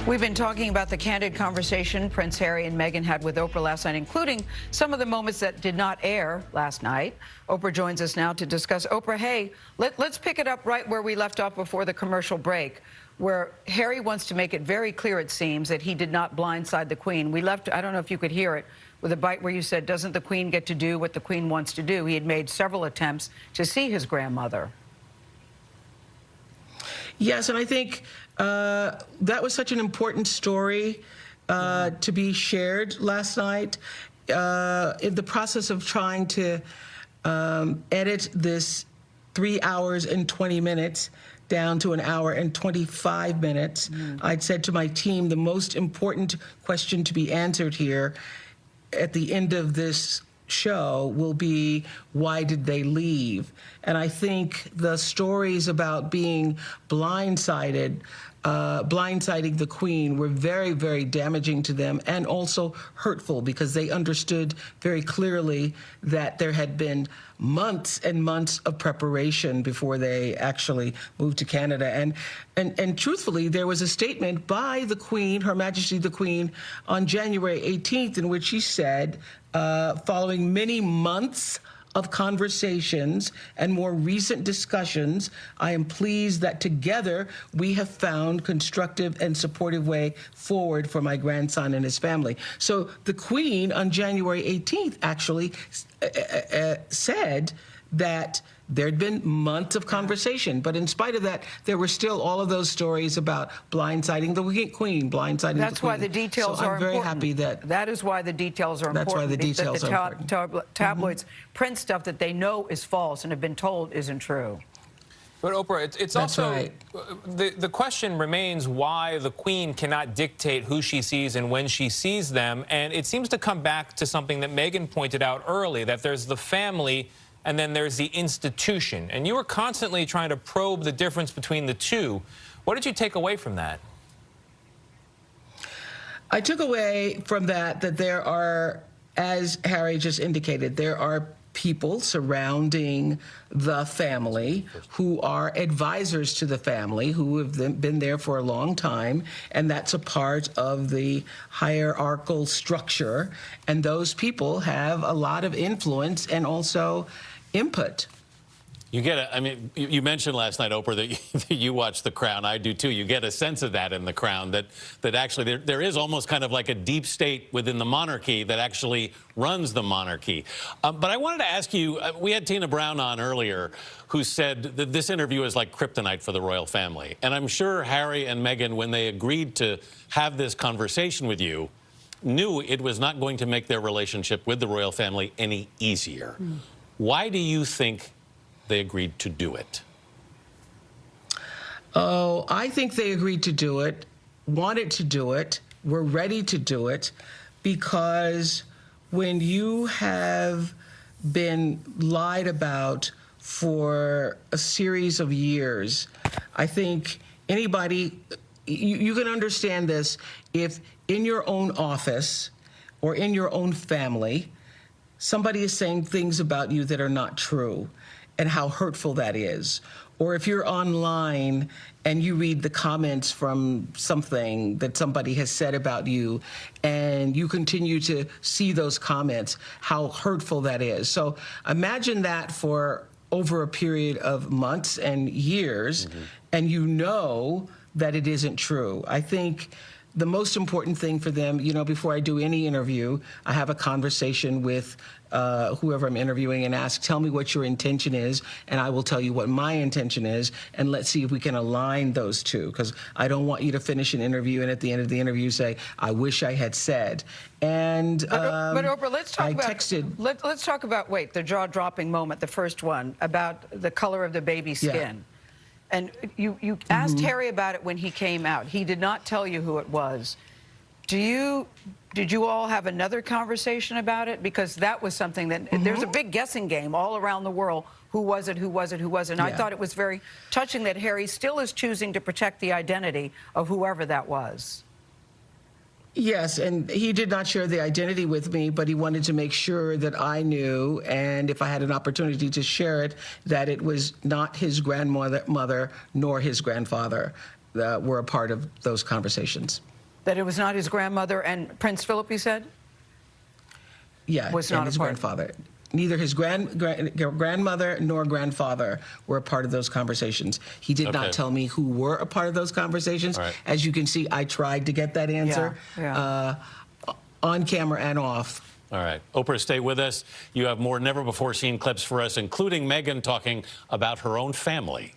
We've been talking about the candid conversation Prince Harry and Meghan had with Oprah last night, including some of the moments that did not air last night. Oprah joins us now to discuss. Oprah, hey, let's pick it up right where we left off before the commercial break, where Harry wants to make it very clear, it seems, that he did not blindside the Queen. We left, I don't know if you could hear it, with a bite where you said, doesn't the Queen get to do what the Queen wants to do? He had made several attempts to see his grandmother. Yes, and I think that was such an important story to be shared last night. In the process of trying to edit this 3 hours and 20 minutes down to an hour and 25 minutes, I'd said to my team, the most important question to be answered here at the end of this show will be, why did they leave? And I think the stories about being blindsiding the Queen were very, very damaging to them and also hurtful, because they understood very clearly that there had been months and months of preparation before they actually moved to Canada. And truthfully, there was a statement by the Queen, Her Majesty the Queen, on January 18th in which she said, following many months of conversations and more recent discussions, I am pleased that together we have found constructive and supportive way forward for my grandson and his family. So the Queen on January 18th actually said that there'd been months of conversation, but in spite of that, there were still all of those stories about blindsiding the Queen, blindsiding the Queen. That's why the details are important. I'm very happy that... That is why the details are important. That's why the details are important. Tabloids print stuff that they know is false and have been told isn't true. But Oprah, it's also, right. The question remains why the Queen cannot dictate who she sees and when she sees them, and it seems to come back to something that Meghan pointed out early, that there's the family and then there's the institution. And you were constantly trying to probe the difference between the two. What did you take away from that? I took away from that there are, as Harry just indicated, there are people surrounding the family who are advisors to the family, who have been there for a long time, and that's a part of the hierarchical structure. And those people have a lot of influence and also input. You get I mean, you mentioned last night, Oprah, that you watch The Crown. I do too. You get a sense of that in The Crown, that actually there is almost kind of like a deep state within the monarchy that actually runs the monarchy. But I wanted to ask you, we had Tina Brown on earlier, who said that this interview is like kryptonite for the royal family. And I'm sure Harry and Meghan, when they agreed to have this conversation with you, knew it was not going to make their relationship with the royal family any easier. Why do you think they agreed to do it? Oh, I think they agreed to do it, wanted to do it, were ready to do it, because when you have been lied about for a series of years, I think anybody, you can understand this if in your own office or in your own family, somebody is saying things about you that are not true, and how hurtful that is. Or if you're online and you read the comments from something that somebody has said about you and you continue to see those comments, how hurtful that is. So imagine that for over a period of months and years, and you know that it isn't true. I think the most important thing for them, you know, before I do any interview, I have a conversation with whoever I'm interviewing and ask, tell me what your intention is, and I will tell you what my intention is, and let's see if we can align those two, because I don't want you to finish an interview and at the end of the interview say, I wish I had said. And but Oprah, let's talk about, texted. Let's talk about, wait, the jaw-dropping moment, the first one, about the color of the baby's skin. Yeah. And you asked Harry about it when he came out. He did not tell you who it was. Did you all have another conversation about it? Because that was something that, there's a big guessing game all around the world. Who was it, who was it, who wasn't? I thought it was very touching that Harry still is choosing to protect the identity of whoever that was. Yes, and he did not share the identity with me, but he wanted to make sure that I knew, and if I had an opportunity to share it, that it was not his grandmother nor his grandfather. were a part of those conversations. That it was not his grandmother and Prince Philip, you said? Yeah, Was and not his a part. grandfather. Neither his grandmother nor grandfather were a part of those conversations. He did not tell me who were a part of those conversations. Right. As you can see, I tried to get that answer on camera and off. All right. Oprah, stay with us. You have more never-before-seen clips for us, including Meghan talking about her own family.